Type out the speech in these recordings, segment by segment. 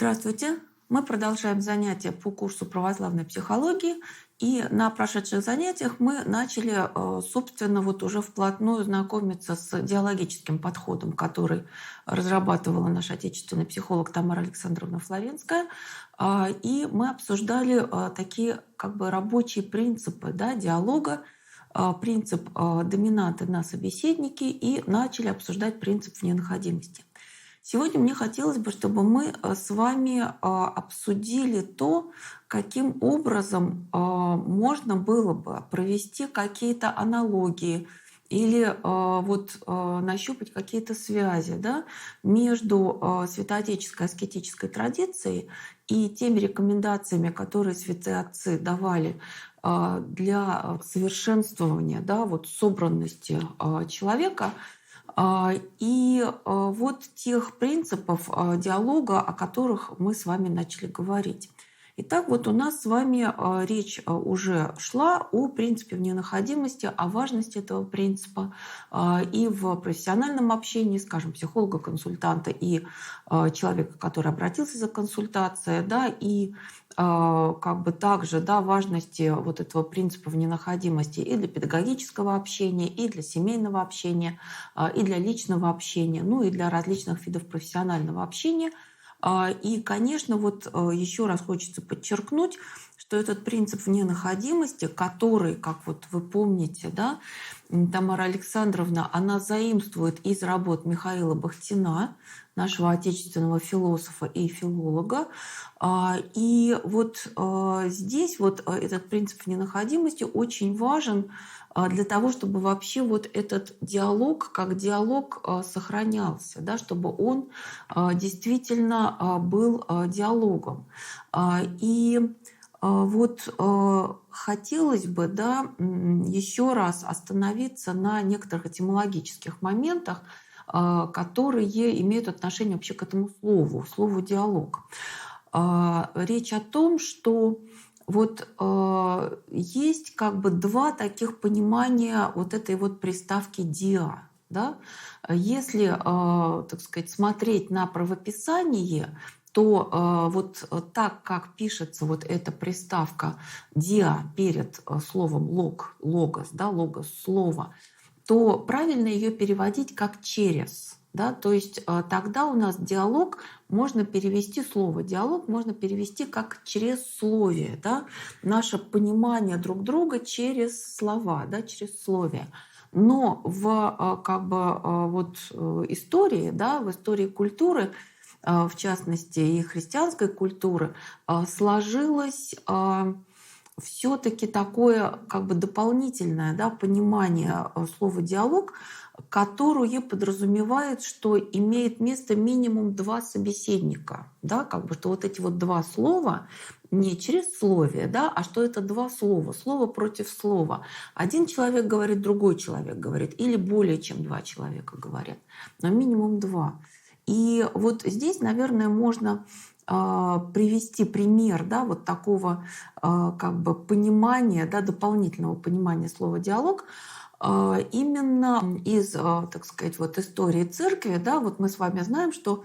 Здравствуйте! Мы продолжаем занятия по курсу православной психологии. И на прошедших занятиях мы начали, собственно, вот уже вплотную знакомиться с диалогическим подходом, который разрабатывала наш отечественный психолог Тамара Александровна Флоренская. И мы обсуждали такие как бы рабочие принципы, да, диалога, принцип доминанты на собеседнике и начали обсуждать принцип ненаходимости. Сегодня мне хотелось бы, чтобы мы с вами обсудили то, каким образом можно было бы провести какие-то аналогии или нащупать какие-то связи, да, между святоотеческой аскетической традицией и теми рекомендациями, которые святые отцы давали для совершенствования, да, вот собранности человека, вот тех принципов диалога, о которых мы с вами начали говорить. Итак, вот у нас с вами речь уже шла о принципе ненаходимости, о важности этого принципа и в профессиональном общении, скажем, психолога-консультанта и человека, который обратился за консультацией, да, и как бы также, да, важности вот этого принципа ненаходимости и для педагогического общения, и для семейного общения, и для личного общения, ну и для различных видов профессионального общения. И, конечно, вот еще раз хочется подчеркнуть, что этот принцип ненаходимости, который, как вот вы помните, да, Тамара Александровна, она заимствует из работ Михаила Бахтина, нашего отечественного философа и филолога. И вот здесь вот этот принцип ненаходимости очень важен для того, чтобы вообще вот этот диалог как диалог сохранялся, да, чтобы он действительно был диалогом. И вот хотелось бы, да, еще раз остановиться на некоторых этимологических моментах, которые имеют отношение вообще к этому слову «диалог». Речь о том, что вот есть как бы два таких понимания вот этой вот приставки «диа». Да? Если, так сказать, смотреть на правописание, то вот так, как пишется вот эта приставка «диа» перед словом «логос», да, «логос» — слово, то правильно ее переводить как «через». Да? То есть тогда у нас диалог можно перевести, слово «диалог» можно перевести как «чрезсловие», да? Наше понимание друг друга через слова, да, через словие. Но в истории, да, в истории культуры, в частности и христианской культуры, сложилось все-таки такое как бы дополнительное, да, понимание слова «диалог», которое подразумевает, что имеет место минимум два собеседника. Да, как бы, что вот эти вот два слова не через словие, да, а что это два слова, слово против слова. Один человек говорит, другой человек говорит, или более чем два человека говорят, но минимум два. И вот здесь, наверное, можно привести пример, да, вот такого как бы понимания, да, дополнительного понимания слова «диалог», именно из, так сказать, вот истории церкви. Да, вот мы с вами знаем, что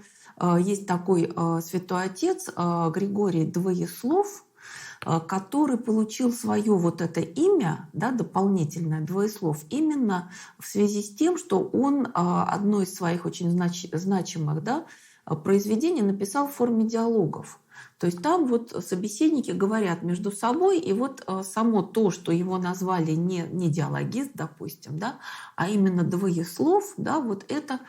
есть такой святой отец Григорий Двоеслов, который получил свое вот это имя, да, дополнительное Двоеслов, именно в связи с тем, что он одно из своих очень значимых, да, произведений написал в форме диалогов. То есть там вот собеседники говорят между собой, и вот само то, что его назвали не диалогист, допустим, да, а именно двоеслов, да, вот это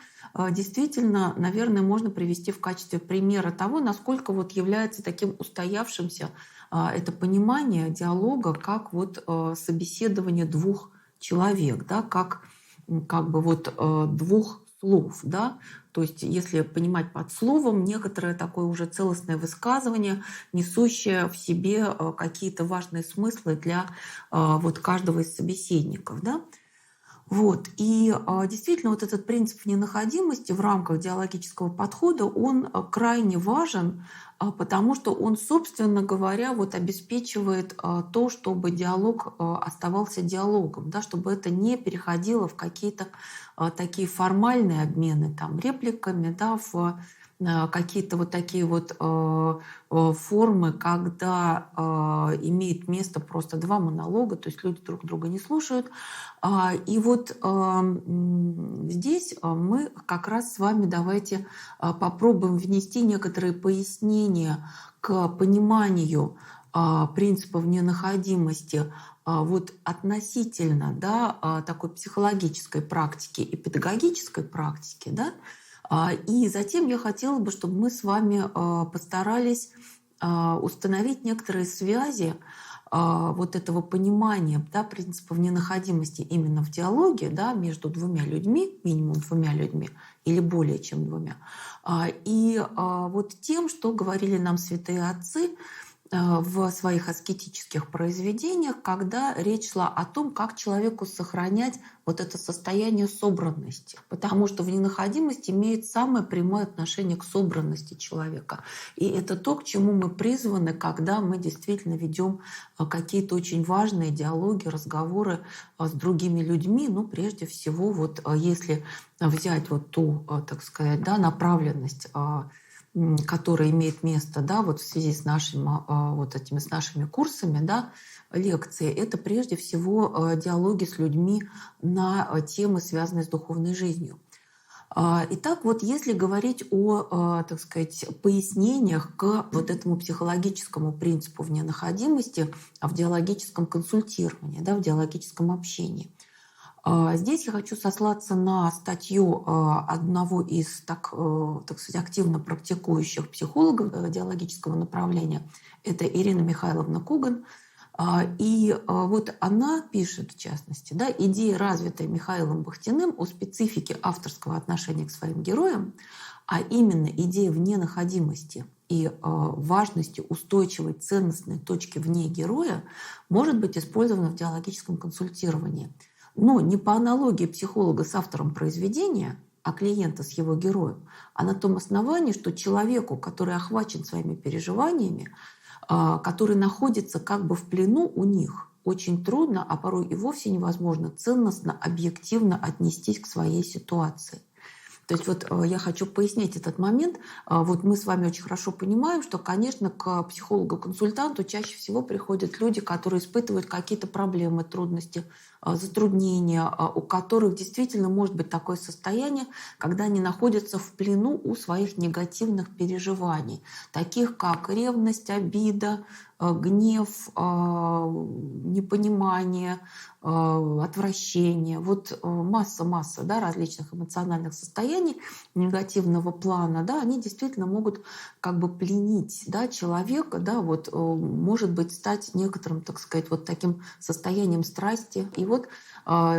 действительно, наверное, можно привести в качестве примера того, насколько вот является таким устоявшимся это понимание диалога как вот собеседование двух человек, да, как бы вот двух слов, да, то есть если понимать под словом некоторое такое уже целостное высказывание, несущее в себе какие-то важные смыслы для вот каждого из собеседников, да. Вот. И действительно вот этот принцип ненаходимости в рамках диалогического подхода, он крайне важен, потому что он, собственно говоря, вот обеспечивает то, чтобы диалог оставался диалогом, да, чтобы это не переходило в какие-то такие формальные обмены там, репликами, да, в какие-то вот такие вот формы, когда имеет место просто два монолога, то есть люди друг друга не слушают. И вот здесь мы как раз с вами давайте попробуем внести некоторые пояснения к пониманию принципов ненаходимости вот относительно, да, такой психологической практики и педагогической практики, да. И затем я хотела бы, чтобы мы с вами постарались установить некоторые связи вот этого понимания, да, принципов ненаходимости именно в диалоге, да, между двумя людьми, минимум двумя людьми или более чем двумя, и вот тем, что говорили нам святые отцы в своих аскетических произведениях, когда речь шла о том, как человеку сохранять вот это состояние собранности. Потому что в ненаходимости имеет самое прямое отношение к собранности человека. И это то, к чему мы призваны, когда мы действительно ведем какие-то очень важные диалоги, разговоры с другими людьми. Ну, прежде всего, вот если взять вот ту, так сказать, да, направленность, которая имеет место, да, вот в связи с нашими, с нашими курсами, да, лекции, это прежде всего диалоги с людьми на темы, связанные с духовной жизнью. Итак, вот если говорить о, так сказать, пояснениях к вот этому психологическому принципу в ненаходимости, в диалогическом консультировании, да, в диалогическом общении. Здесь я хочу сослаться на статью одного из, так сказать, активно практикующих психологов диалогического направления. Это Ирина Михайловна Коган. И вот она пишет, в частности, да, идея, развитая Михаилом Бахтиным о специфике авторского отношения к своим героям, а именно идея вненаходимости и важности устойчивой ценностной точки вне героя, может быть использована в диалогическом консультировании. Но не по аналогии психолога с автором произведения, а клиента с его героем, а на том основании, что человеку, который охвачен своими переживаниями, который находится как бы в плену у них, очень трудно, а порой и вовсе невозможно ценностно, объективно отнестись к своей ситуации. То есть вот я хочу пояснить этот момент. Вот мы с вами очень хорошо понимаем, что, конечно, к психологу-консультанту чаще всего приходят люди, которые испытывают какие-то проблемы, трудности, затруднения, у которых действительно может быть такое состояние, когда они находятся в плену у своих негативных переживаний, таких как ревность, обида, гнев, непонимание, отвращение. Вот масса, да, различных эмоциональных состояний негативного плана, да, они действительно могут как бы пленить, да, человека, да, вот, может быть, стать некоторым, так сказать, вот таким состоянием страсти. И вот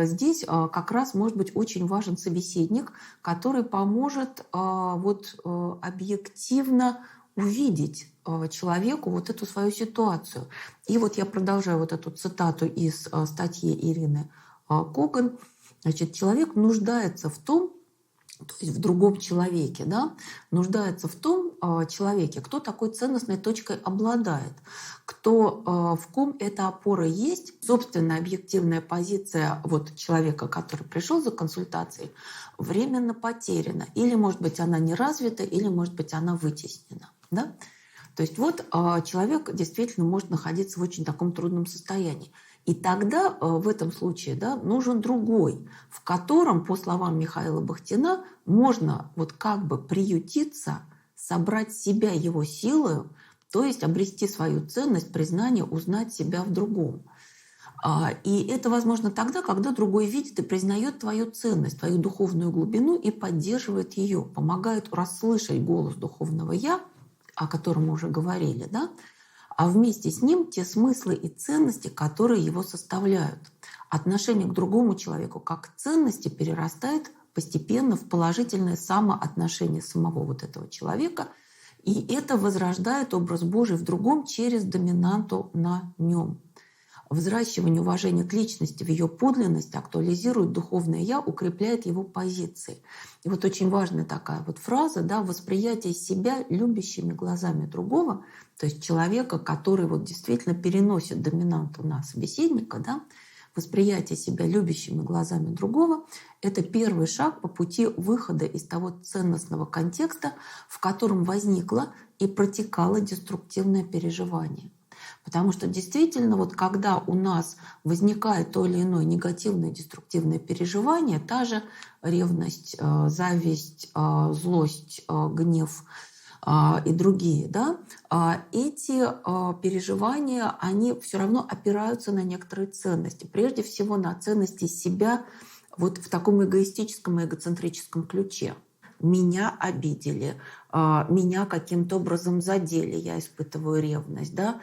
здесь как раз может быть очень важен собеседник, который поможет объективно увидеть человеку вот эту свою ситуацию. И вот я продолжаю вот эту цитату из статьи Ирины Коган. Значит, человек нуждается в том, то есть в другом человеке, да, нуждается в том человеке, кто такой ценностной точкой обладает, кто, в ком эта опора есть, собственная объективная позиция вот человека, который пришел за консультацией, временно потеряна. Или, может быть, она не развита, или, может быть, она вытеснена. Да? То есть вот человек действительно может находиться в очень таком трудном состоянии. И тогда в этом случае, да, нужен другой, в котором, по словам Михаила Бахтина, можно вот как бы приютиться, собрать себя его силою, то есть обрести свою ценность, признание, узнать себя в другом. И это возможно тогда, когда другой видит и признает твою ценность, твою духовную глубину и поддерживает ее, помогает расслышать голос духовного «я», о котором мы уже говорили, да, а вместе с ним те смыслы и ценности, которые его составляют. Отношение к другому человеку как к ценности перерастает постепенно в положительное самоотношение самого вот этого человека, и это возрождает образ Божий в другом через доминанту на нем. Взращивание уважения к личности в ее подлинность актуализирует духовное «я», укрепляет его позиции. И вот очень важная такая вот фраза, да, восприятие себя любящими глазами другого, то есть человека, который вот действительно переносит доминанту на собеседника, да, восприятие себя любящими глазами другого – это первый шаг по пути выхода из того ценностного контекста, в котором возникло и протекало деструктивное переживание. Потому что действительно, вот когда у нас возникает то или иное негативное, деструктивное переживание, та же ревность, зависть, злость, гнев и другие, да, эти переживания, они все равно опираются на некоторые ценности. Прежде всего на ценности себя вот в таком эгоистическом и эгоцентрическом ключе. Меня обидели, меня каким-то образом задели, я испытываю ревность, да,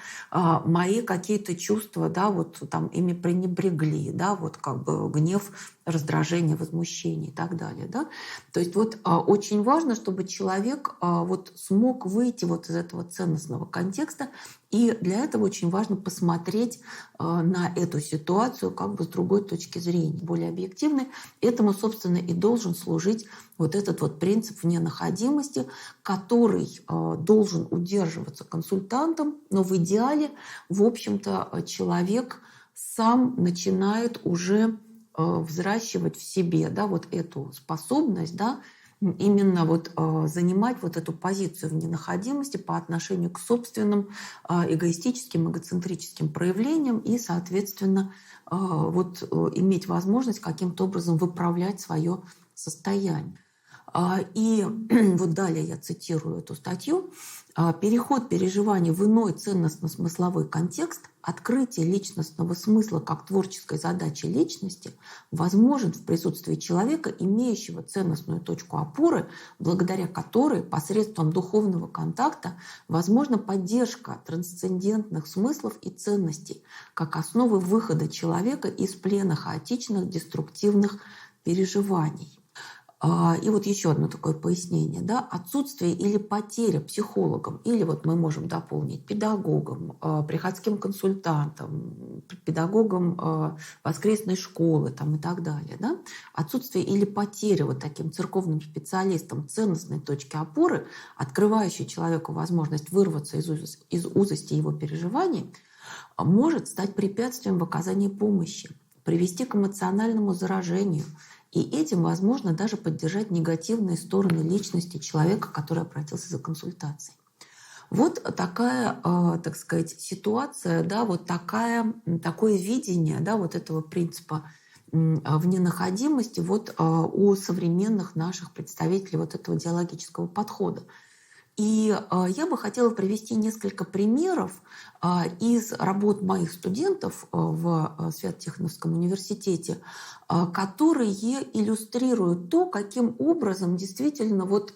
мои какие-то чувства, да, вот там ими пренебрегли, да, вот как бы гнев, раздражение, возмущение и так далее, да. То есть вот очень важно, чтобы человек вот смог выйти вот из этого ценностного контекста, и для этого очень важно посмотреть на эту ситуацию как бы с другой точки зрения, более объективной. Этому, собственно, и должен служить вот этот вот принцип вне-находимости, который должен удерживаться консультантом, но в идеале, в общем-то, человек сам начинает уже взращивать в себе, да, вот эту способность, да, именно вот занимать вот эту позицию вне-находимости по отношению к собственным эгоистическим, эгоцентрическим проявлениям и, соответственно, вот иметь возможность каким-то образом выправлять свое состояние. И вот далее я цитирую эту статью. Переход переживаний в иной ценностно-смысловой контекст, открытие личностного смысла как творческой задачи личности возможен в присутствии человека, имеющего ценностную точку опоры, благодаря которой посредством духовного контакта возможна поддержка трансцендентных смыслов и ценностей как основы выхода человека из плена хаотичных деструктивных переживаний. И вот еще одно такое пояснение. Да? Отсутствие или потеря психологом, или вот мы можем дополнить педагогом, приходским консультантом, педагогом воскресной школы там, и так далее. Да? Отсутствие или потеря вот таким церковным специалистом ценностной точки опоры, открывающей человеку возможность вырваться из узости его переживаний, может стать препятствием в оказании помощи, привести к эмоциональному заражению. И этим, возможно, даже поддержать негативные стороны личности человека, который обратился за консультацией. Вот такая, так сказать, ситуация, да, вот такое видение, да, вот этого принципа вне-находимости вот у современных наших представителей вот этого диалогического подхода. И я бы хотела привести несколько примеров из работ моих студентов в Свято-Тихоновском университете, которые иллюстрируют то, каким образом действительно вот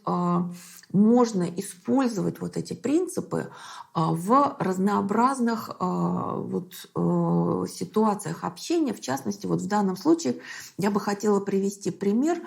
можно использовать вот эти принципы в разнообразных вот ситуациях общения. В частности, вот в данном случае я бы хотела привести пример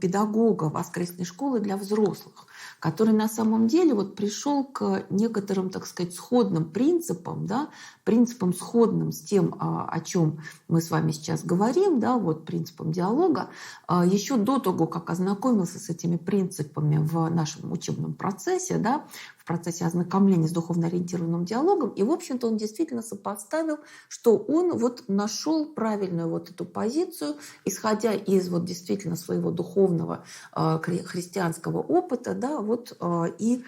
педагога воскресной школы для взрослых, который на самом деле вот пришел к некоторым, так сказать, сходным принципам, да, принципам сходным с тем, о чем мы с вами сейчас говорим, да, вот принципам диалога, еще до того, как ознакомился с этими принципами в нашем учебном процессе, да, в процессе ознакомления с духовно ориентированным диалогом, и, в общем-то, он действительно сопоставил, что он вот нашел правильную вот эту позицию, исходя из вот действительно своего духовного христианского опыта, да, вот и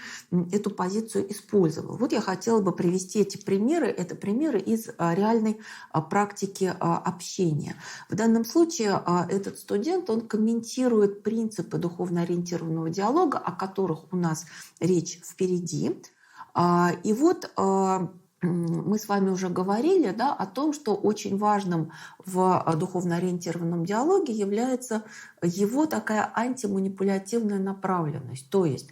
эту позицию использовал. Вот я хотела бы привести эти примеры. Это примеры из реальной практики общения. В данном случае этот студент, он комментирует принципы духовно ориентированного диалога, о которых у нас речь впереди. И вот мы с вами уже говорили, да, о том, что очень важным в духовно ориентированном диалоге является его такая антиманипулятивная направленность, то есть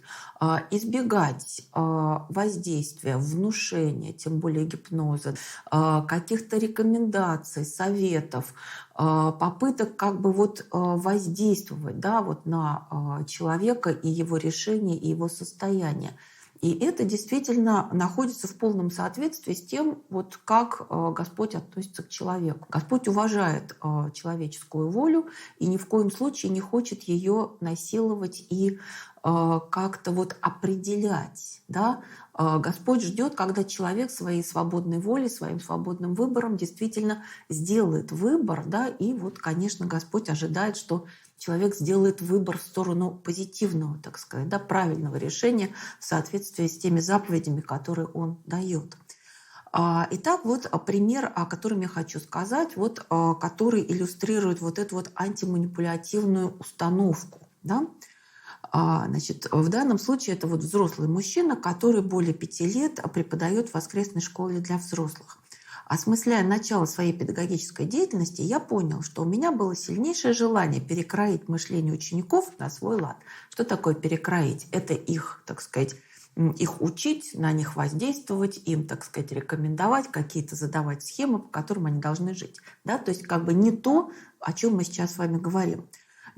избегать воздействия, внушения, тем более гипноза, каких-то рекомендаций, советов, попыток как бы вот воздействовать, да, вот на человека и его решение, и его состояние. И это действительно находится в полном соответствии с тем, вот как Господь относится к человеку. Господь уважает человеческую волю и ни в коем случае не хочет ее насиловать и как-то вот определять. Да? Господь ждет, когда человек своей свободной волей, своим свободным выбором действительно сделает выбор. Да? И вот, конечно, Господь ожидает, что человек сделает выбор в сторону позитивного, так сказать, да, правильного решения в соответствии с теми заповедями, которые он дает. Итак, вот пример, о котором я хочу сказать, вот, который иллюстрирует вот эту вот антиманипулятивную установку. Да? Значит, в данном случае это вот взрослый мужчина, который более 5 лет преподает в воскресной школе для взрослых. Осмысляя начало своей педагогической деятельности, я понял, что у меня было сильнейшее желание перекроить мышление учеников на свой лад. Что такое перекроить? Это их, так сказать, их учить, на них воздействовать, им, так сказать, рекомендовать, какие-то задавать схемы, по которым они должны жить. Да? То есть как бы не то, о чем мы сейчас с вами говорим.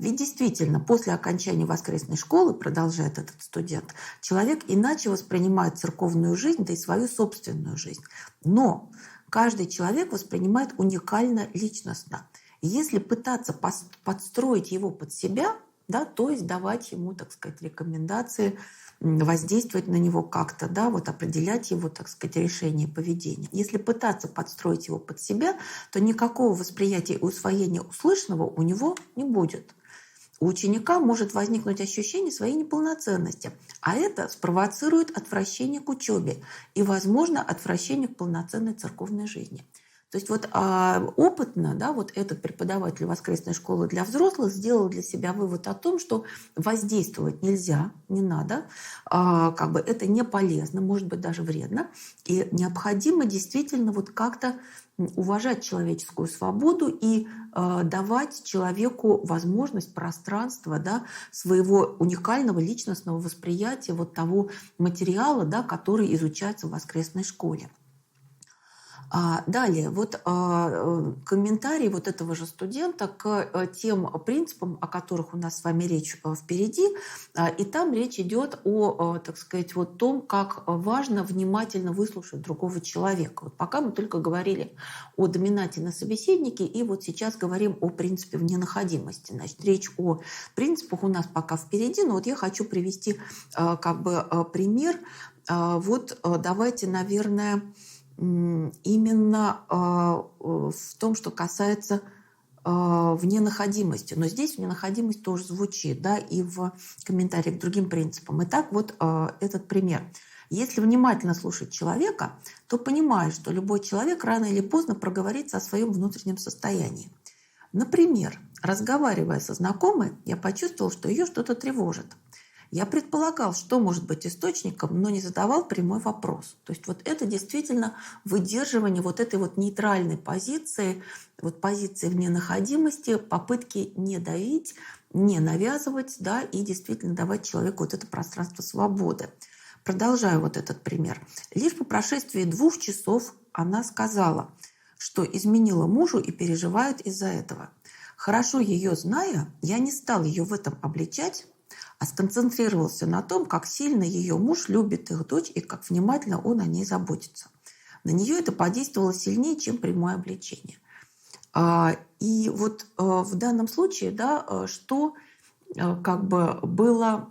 Ведь действительно, после окончания воскресной школы, продолжает этот студент, человек иначе воспринимает церковную жизнь, да и свою собственную жизнь. Но каждый человек воспринимает уникально, личностно. И если пытаться подстроить его под себя, да, то есть давать ему, так сказать, рекомендации, воздействовать на него как-то, да, вот определять его, так сказать, решение поведения. Если пытаться подстроить его под себя, то никакого восприятия и усвоения услышанного у него не будет. У ученика может возникнуть ощущение своей неполноценности, а это спровоцирует отвращение к учебе и, возможно, отвращение к полноценной церковной жизни. То есть вот опытно, да, вот этот преподаватель воскресной школы для взрослых сделал для себя вывод о том, что воздействовать нельзя, не надо, как бы это не полезно, может быть даже вредно, и необходимо действительно вот как-то уважать человеческую свободу и давать человеку возможность, пространство, да, своего уникального личностного восприятия вот того материала, да, который изучается в воскресной школе. Далее, вот комментарий вот этого же студента к тем принципам, о которых у нас с вами речь впереди. И там речь идет о, так сказать, вот том, как важно внимательно выслушать другого человека. Вот пока мы только говорили о доминанте на собеседнике, и вот сейчас говорим о принципе вне-находимости. Значит, речь о принципах у нас пока впереди, но вот я хочу привести как бы пример. Вот давайте, наверное, именно в том, что касается вне-находимости. Но здесь вне-находимость тоже звучит, да, и в комментариях к другим принципам. Итак, вот этот пример. Если внимательно слушать человека, то понимаешь, что любой человек рано или поздно проговорится о своем внутреннем состоянии. Например, разговаривая со знакомой, я почувствовал, что ее что-то тревожит. Я предполагал, что может быть источником, но не задавал прямой вопрос. То есть вот это действительно выдерживание вот этой вот нейтральной позиции, вот позиции вне-находимости, попытки не давить, не навязывать, да, и действительно давать человеку вот это пространство свободы. Продолжаю вот этот пример. Лишь по прошествии 2 часов она сказала, что изменила мужу и переживает из-за этого. Хорошо ее зная, я не стал ее в этом обличать, а сконцентрировался на том, как сильно ее муж любит их дочь и как внимательно он о ней заботится. На нее это подействовало сильнее, чем прямое обличение. И вот в данном случае, да, что как бы было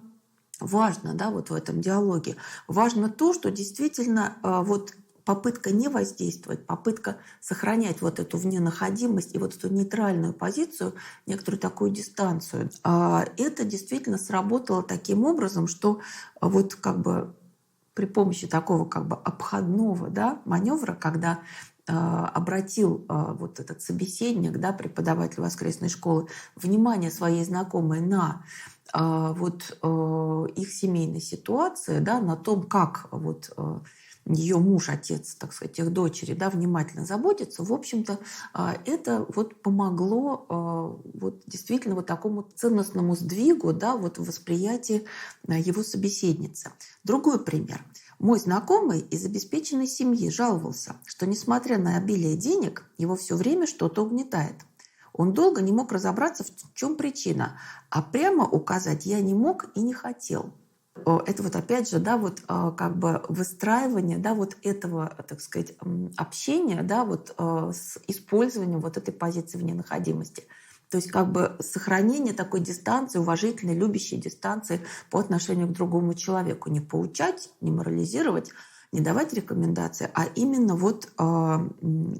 важно, да, вот в этом диалоге, важно то, что действительно вот попытка не воздействовать, попытка сохранять вот эту вне-находимость и вот эту нейтральную позицию, некоторую такую дистанцию, это действительно сработало таким образом, что вот как бы при помощи такого как бы обходного, да, маневра, когда обратил вот этот собеседник, да, преподаватель воскресной школы, внимание своей знакомой на вот их семейной ситуации, да, на том, как вот ее муж, отец, так сказать, их дочери, да, внимательно заботится, в общем-то, это вот помогло вот действительно вот такому ценностному сдвигу, да, вот в восприятии его собеседницы. Другой пример. Мой знакомый из обеспеченной семьи жаловался, что, несмотря на обилие денег, его все время что-то угнетает. Он долго не мог разобраться, в чем причина, а прямо указать я не мог и не хотел. Это вот опять же, да, вот как бы выстраивание, да, вот этого, так сказать, общения, да, вот с использованием вот этой позиции вне находимости. То есть как бы сохранение такой дистанции, уважительной, любящей дистанции по отношению к другому человеку. Не поучать, не морализировать, не давать рекомендации, а именно вот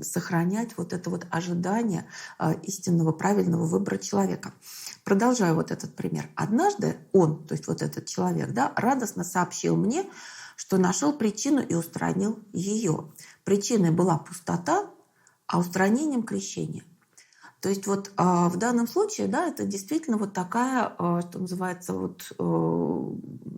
сохранять вот это вот ожидание истинного, правильного выбора человека. Продолжаю вот этот пример. Однажды он, то есть вот этот человек, да, радостно сообщил мне, что нашел причину и устранил ее. Причиной была пустота, а устранением крещение. То есть вот в данном случае, да, это действительно вот такая, что называется, вот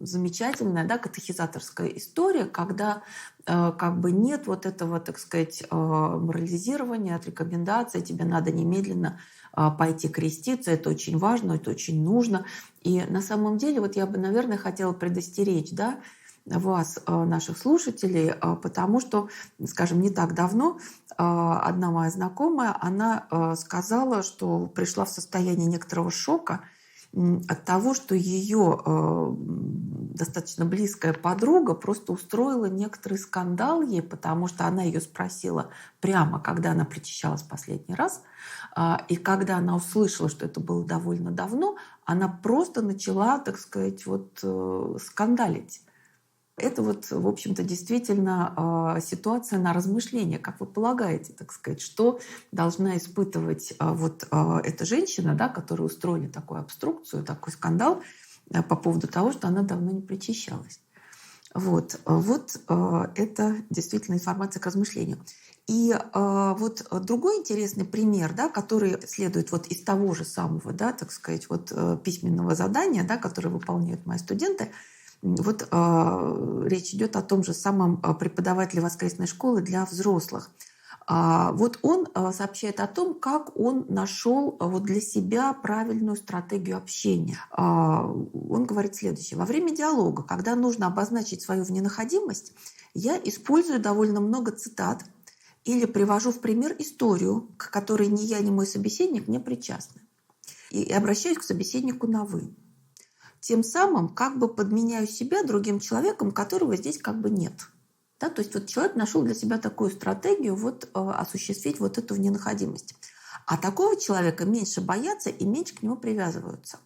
замечательная, да, катехизаторская история, когда как бы нет вот этого, так сказать, морализирования, рекомендаций, тебе надо немедленно пойти креститься, это очень важно, это очень нужно. И на самом деле вот я бы, наверное, хотела предостеречь, да, вас, наших слушателей, потому что, скажем, не так давно одна моя знакомая, она сказала, что пришла в состояние некоторого шока от того, что ее достаточно близкая подруга просто устроила некоторый скандал ей, потому что она ее спросила прямо, когда она причащалась последний раз, и когда она услышала, что это было довольно давно, она просто начала, так сказать, вот скандалить. Это вот, в общем-то, действительно ситуация на размышление. Как вы полагаете, так сказать, что должна испытывать вот эта женщина, да, которая устроили такую обструкцию, такой скандал по поводу того, что она давно не причащалась? Вот это действительно информация к размышлению. И вот другой интересный пример, да, который следует вот из того же самого, да, так сказать, вот письменного задания, да, которое выполняют мои студенты. Вот речь идет о том же самом преподавателе воскресной школы для взрослых. Вот он сообщает о том, как он нашел вот для себя правильную стратегию общения. Он говорит следующее. Во время диалога, когда нужно обозначить свою вненаходимость, я использую довольно много цитат или привожу в пример историю, к которой ни я, ни мой собеседник не причастны. И обращаюсь к собеседнику на «вы». Тем самым как бы подменяю себя другим человеком, которого здесь как бы нет. Да, то есть вот человек нашел для себя такую стратегию вот, осуществить вот эту вненаходимость. А такого человека меньше боятся и меньше к нему привязываются.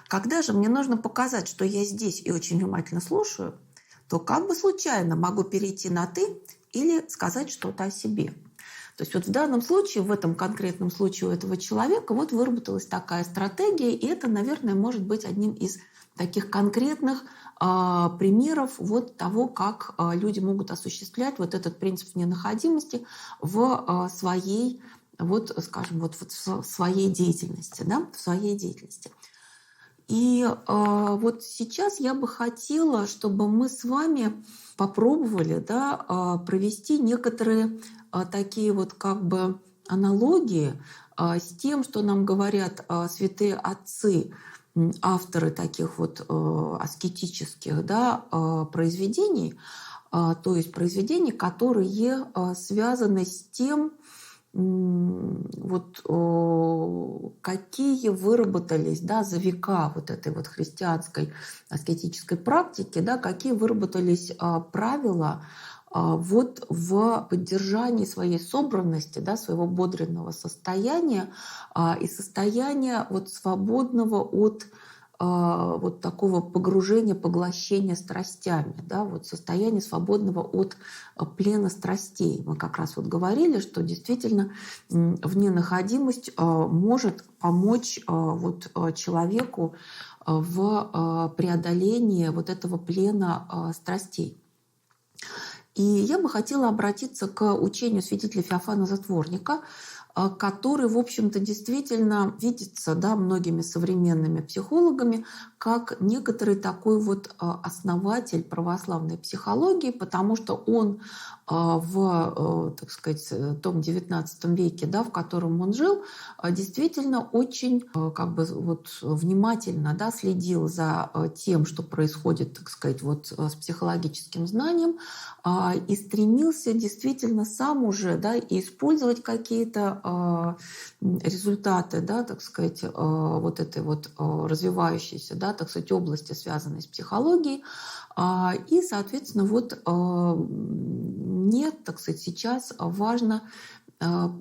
Когда же мне нужно показать, что я здесь и очень внимательно слушаю, то как бы случайно могу перейти на «ты» или сказать что-то о себе. То есть вот в данном случае, в этом конкретном случае у этого человека вот выработалась такая стратегия, и это, наверное, может быть одним из таких конкретных примеров вот того, как люди могут осуществлять вот этот принцип ненаходимости в своей, вот, скажем, вот в своей деятельности, да, в своей деятельности. И вот сейчас я бы хотела, чтобы мы с вами попробовали, да, провести некоторые такие вот как бы аналогии с тем, что нам говорят святые отцы, авторы таких вот аскетических, да, произведений, то есть произведений, которые связаны с тем, вот какие выработались, да, за века вот этой вот христианской аскетической практики, да, какие выработались правила вот в поддержании своей собранности, да, своего бодренного состояния и состояния вот свободного от вот такого погружения, поглощения страстями, да, вот состояние свободного от плена страстей. Мы как раз вот говорили, что действительно вненаходимость может помочь вот человеку в преодолении вот этого плена страстей. И я бы хотела обратиться к учению святителя Феофана Затворника, который, в общем-то, действительно видится, да, многими современными психологами как некоторый такой вот основатель православной психологии, потому что он так сказать, том XIX веке, да, в котором он жил, действительно очень как бы вот внимательно, да, следил за тем, что происходит, так сказать, вот с психологическим знанием, и стремился действительно сам уже, да, и использовать какие-то результаты, да, так сказать, вот этой вот развивающейся, да, так сказать, области, связанной с психологией. И, соответственно, вот мне, так сказать, сейчас важно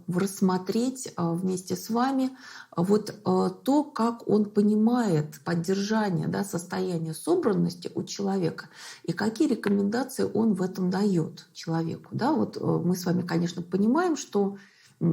рассмотреть вместе с вами вот то, как он понимает поддержание, да, состояния собранности у человека и какие рекомендации он в этом дает человеку. Да? Вот мы с вами, конечно, понимаем, что,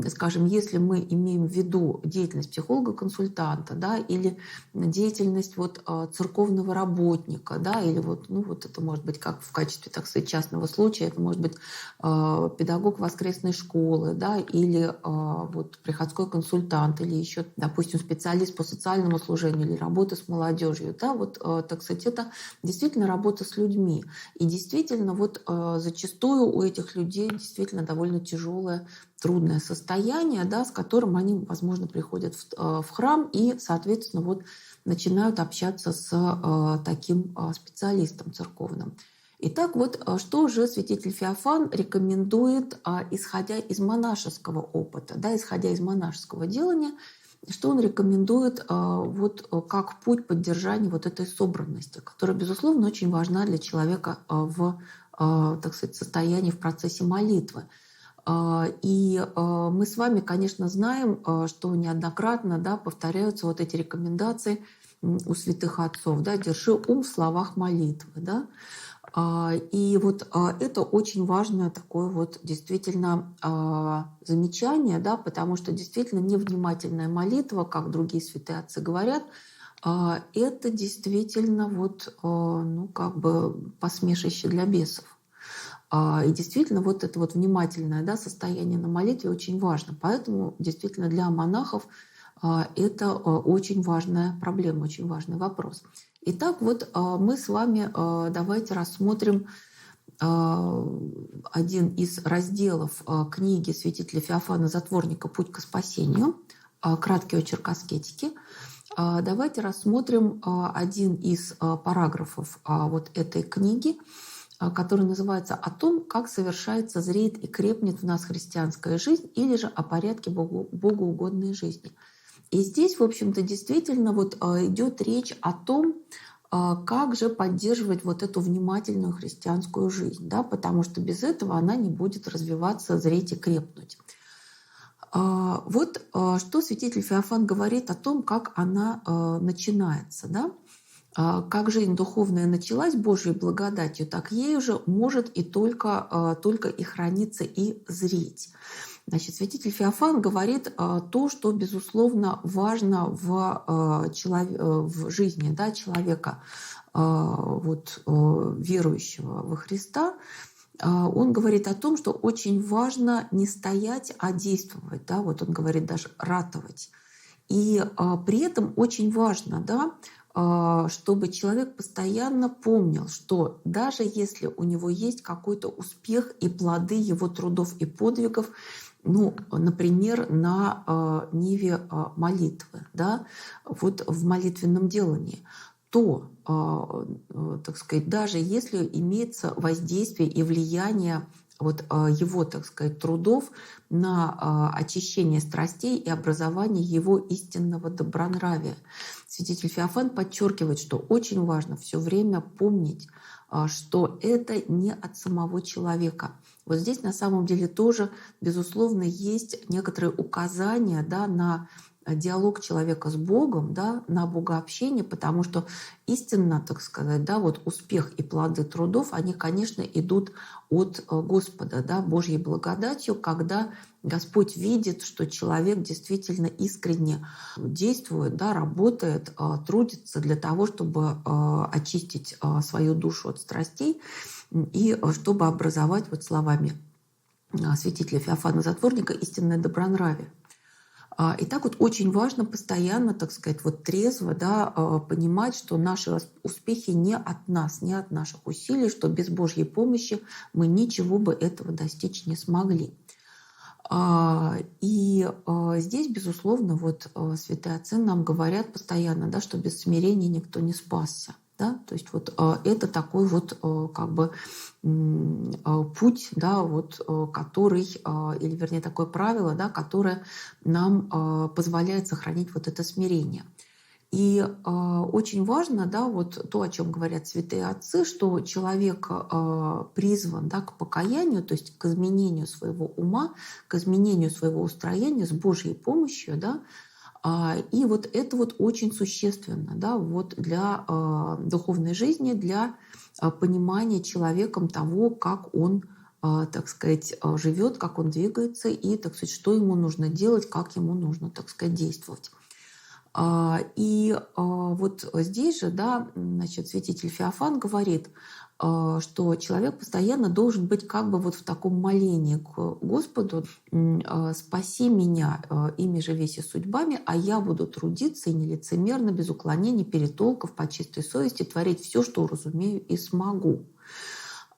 скажем, если мы имеем в виду деятельность психолога-консультанта, да, или деятельность вот, церковного работника, да, или вот, ну, вот это может быть как в качестве, так сказать, частного случая, это может быть педагог воскресной школы, да, или вот приходской консультант, или еще, допустим, специалист по социальному служению или работа с молодежью, да, вот, так сказать, это действительно работа с людьми. И действительно, вот зачастую у этих людей действительно довольно тяжелое, трудное состояние, да, с которым они, возможно, приходят в храм и, соответственно, вот начинают общаться с таким специалистом церковным. Итак, вот что же святитель Феофан рекомендует, исходя из монашеского опыта, да, исходя из монашеского делания, что он рекомендует вот как путь поддержания вот этой собранности, которая, безусловно, очень важна для человека в, так сказать, состоянии, в процессе молитвы. И мы с вами, конечно, знаем, что неоднократно, да, повторяются вот эти рекомендации у святых отцов, да, «Держи ум в словах молитвы». Да? И вот это очень важное такое вот действительно замечание, да, потому что действительно невнимательная молитва, как другие святые отцы говорят, это действительно вот, ну, как бы посмешище для бесов. И действительно, вот это вот внимательное, да, состояние на молитве очень важно. Поэтому действительно для монахов это очень важная проблема, очень важный вопрос. Итак, вот мы с вами давайте рассмотрим один из разделов книги святителя Феофана Затворника «Путь к спасению», краткий очерк аскетики. Давайте рассмотрим один из параграфов вот этой книги, который называется «О том, как совершается, зреет и крепнет в нас христианская жизнь, или же о порядке богоугодной жизни». И здесь, в общем-то, действительно вот идет речь о том, как же поддерживать вот эту внимательную христианскую жизнь, да, потому что без этого она не будет развиваться, зреть и крепнуть. Вот что святитель Феофан говорит о том, как она начинается, да. Как жизнь духовная началась Божьей благодатью, так ею же может и только и храниться, и зреть. Значит, святитель Феофан говорит то, что, безусловно, важно в жизни, да, человека, вот, верующего во Христа. Он говорит о том, что очень важно не стоять, а действовать. Да? Вот он говорит даже ратовать. И при этом очень важно, да, чтобы человек постоянно помнил, что даже если у него есть какой-то успех и плоды его трудов и подвигов, ну, например, на ниве молитвы, да, вот в молитвенном делании, то, так сказать, даже если имеется воздействие и влияние вот его, так сказать, трудов на очищение страстей и образование его истинного добронравия. Святитель Феофан подчеркивает, что очень важно все время помнить, что это не от самого человека. Вот здесь на самом деле тоже, безусловно, есть некоторые указания, да, на диалог человека с Богом, да, на богообщение, потому что истинно, так сказать, да, вот успех и плоды трудов, они, конечно, идут от Господа, да, Божьей благодатью, когда Господь видит, что человек действительно искренне действует, да, работает, трудится для того, чтобы очистить свою душу от страстей и чтобы образовать, вот словами святителя Феофана Затворника, истинное добронравие. И так вот очень важно постоянно, так сказать, вот трезво, да, понимать, что наши успехи не от нас, не от наших усилий, что без Божьей помощи мы ничего бы этого достичь не смогли. Здесь, безусловно, вот святые отцы нам говорят постоянно, да, что без смирения никто не спасся. Да? То есть вот это такой вот как бы путь, да, вот, который, или вернее такое правило, да, которое нам позволяет сохранить вот это смирение. И очень важно, да, вот то, о чем говорят святые отцы, что человек призван, да, к покаянию, то есть к изменению своего ума, к изменению своего устроения с Божьей помощью, да, и вот это вот очень существенно, да, вот для духовной жизни, для понимания человеком того, как он, так сказать, живет, как он двигается и, так сказать, что ему нужно делать, как ему нужно, так сказать, действовать. Вот здесь же, да, значит, святитель Феофан говорит, что человек постоянно должен быть как бы вот в таком молении к Господу: «Спаси меня ими же веси судьбами, а я буду трудиться и нелицемерно, без уклонений, перетолков, по чистой совести творить все, что уразумею и смогу».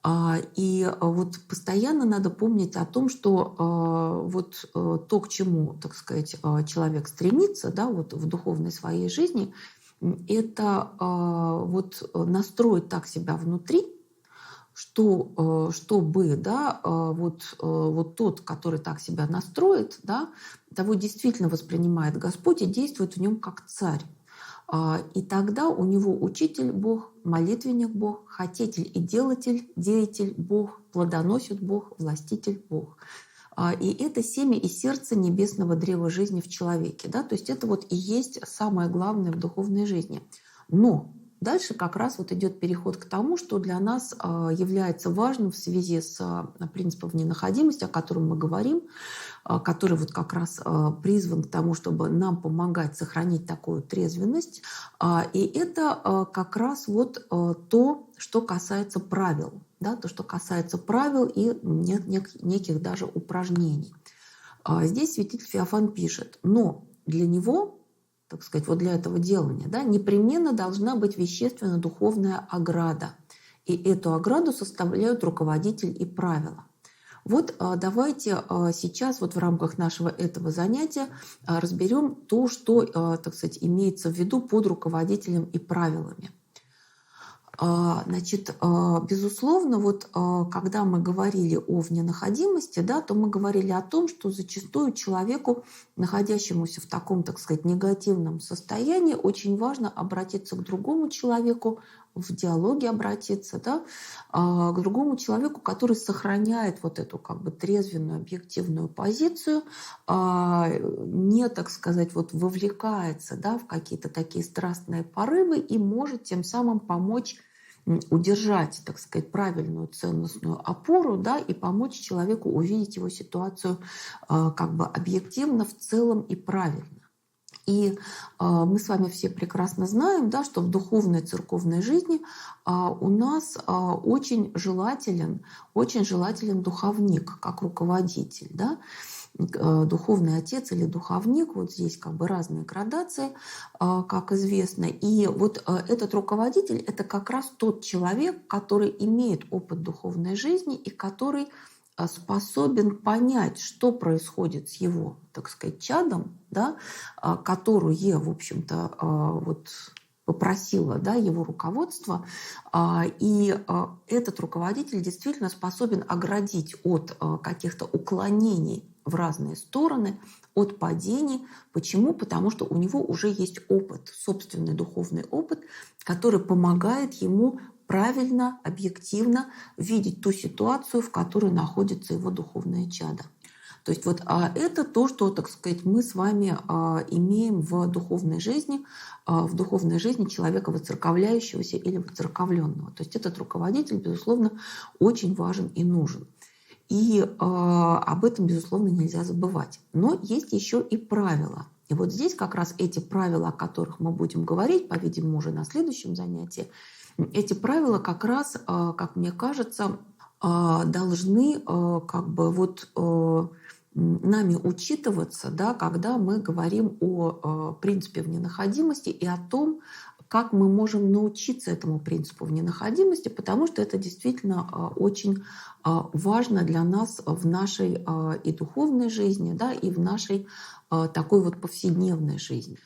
Вот постоянно надо помнить о том, что то, к чему, так сказать, человек стремится, да, вот в духовной своей жизни, это вот настроить так себя внутри, чтобы, да, вот тот, который так себя настроит, да, того действительно воспринимает Господь и действует в нем как царь. И тогда у него учитель Бог, молитвенник Бог, хотетель и делатель, деятель Бог, плодоносит Бог, властитель Бог. И это семя и сердце небесного древа жизни в человеке. Да? То есть это вот и есть самое главное в духовной жизни. Но дальше как раз вот идет переход к тому, что для нас является важным в связи с принципом ненаходимости, о котором мы говорим, который вот как раз призван к тому, чтобы нам помогать сохранить такую трезвенность. И это как раз вот то, что касается правил, да, то, что касается правил и неких даже упражнений. Здесь святитель Феофан пишет: но для него, так сказать, вот для этого делания, да, непременно должна быть вещественно-духовная ограда. И эту ограду составляют руководитель и правила. Вот давайте сейчас вот в рамках нашего этого занятия разберем то, что, так сказать, имеется в виду под руководителем и правилами. Значит, безусловно, вот когда мы говорили о вненаходимости, да, то мы говорили о том, что зачастую человеку, находящемуся в таком, так сказать, негативном состоянии, очень важно обратиться к другому человеку, в диалоге обратиться, да, к другому человеку, который сохраняет вот эту как бы трезвенную, объективную позицию, не, так сказать, вот вовлекается, да, в какие-то такие страстные порывы и может тем самым помочь удержать, так сказать, правильную ценностную опору, да, и помочь человеку увидеть его ситуацию как бы объективно, в целом и правильно. И мы с вами все прекрасно знаем, да, что в духовной церковной жизни у нас очень желателен духовник как руководитель, да. Духовный отец или духовник, вот здесь как бы разные градации, как известно. И вот этот руководитель – это как раз тот человек, который имеет опыт духовной жизни и который способен понять, что происходит с его, так сказать, чадом, да, которое, в общем-то, вот попросило, да, его руководство. И этот руководитель действительно способен оградить от каких-то уклонений в разные стороны, от падений. Почему? Потому что у него уже есть опыт, собственный духовный опыт, который помогает ему правильно, объективно видеть ту ситуацию, в которой находится его духовное чадо. То есть вот это то, что, так сказать, мы с вами имеем в духовной жизни человека воцерковляющегося или воцерковленного. То есть этот руководитель, безусловно, очень важен и нужен. И об этом, безусловно, нельзя забывать. Но есть еще и правила. И вот здесь как раз эти правила, о которых мы будем говорить, по-видимому, уже на следующем занятии, эти правила как раз, как мне кажется, должны как бы вот нами учитываться, да, когда мы говорим о принципе вненаходимости и о том, как мы можем научиться этому принципу вненаходимости, потому что это действительно очень важно для нас в нашей и духовной жизни, да, и в нашей такой вот повседневной жизни.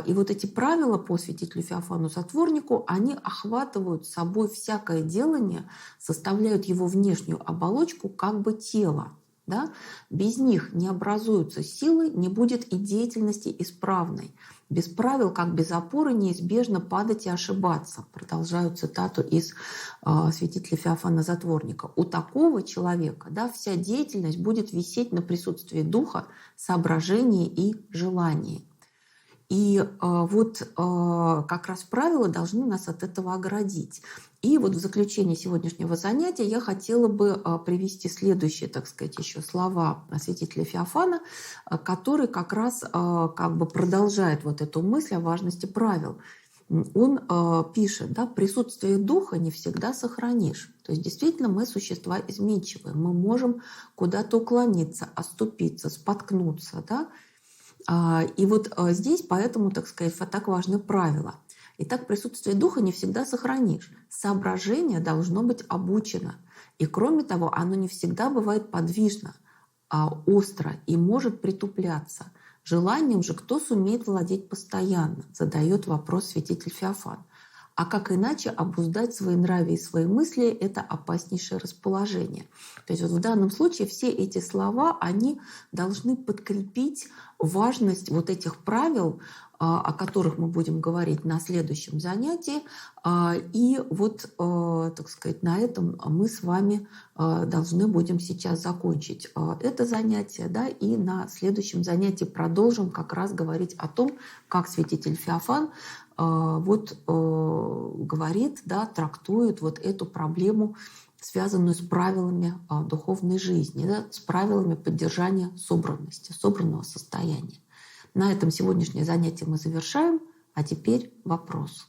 И вот эти правила по святителю Феофану Затворнику, они охватывают собой всякое делание, составляют его внешнюю оболочку как бы тела. Да? Без них не образуются силы, не будет и деятельности исправной. Без правил, как без опоры, неизбежно падать и ошибаться. Продолжаю цитату из святителя Феофана Затворника. У такого человека, да, вся деятельность будет висеть на присутствии духа, соображении и желании. И как раз правила должны нас от этого оградить. И вот в заключение сегодняшнего занятия я хотела бы привести следующие, так сказать, еще слова святителя Феофана, который как раз как бы продолжает вот эту мысль о важности правил. Он пишет, да, присутствие духа не всегда сохранишь. То есть действительно мы существа изменчивые, мы можем куда-то уклониться, оступиться, споткнуться, да. И вот здесь поэтому, так сказать, так важны правила. Итак, присутствие духа не всегда сохранишь. Соображение должно быть обучено. И кроме того, оно не всегда бывает подвижно, остро и может притупляться. Желанием же кто сумеет владеть постоянно, задает вопрос святитель Феофан. А как иначе обуздать свои нравы и свои мысли – это опаснейшее расположение. То есть вот в данном случае все эти слова, они должны подкрепить важность вот этих правил, о которых мы будем говорить на следующем занятии. И вот, так сказать, на этом мы с вами должны будем сейчас закончить это занятие, да, и на следующем занятии продолжим как раз говорить о том, как святитель Феофан говорит, да, трактует вот эту проблему, связанную с правилами духовной жизни, да, с правилами поддержания собранности, собранного состояния. На этом сегодняшнее занятие мы завершаем, а теперь вопрос.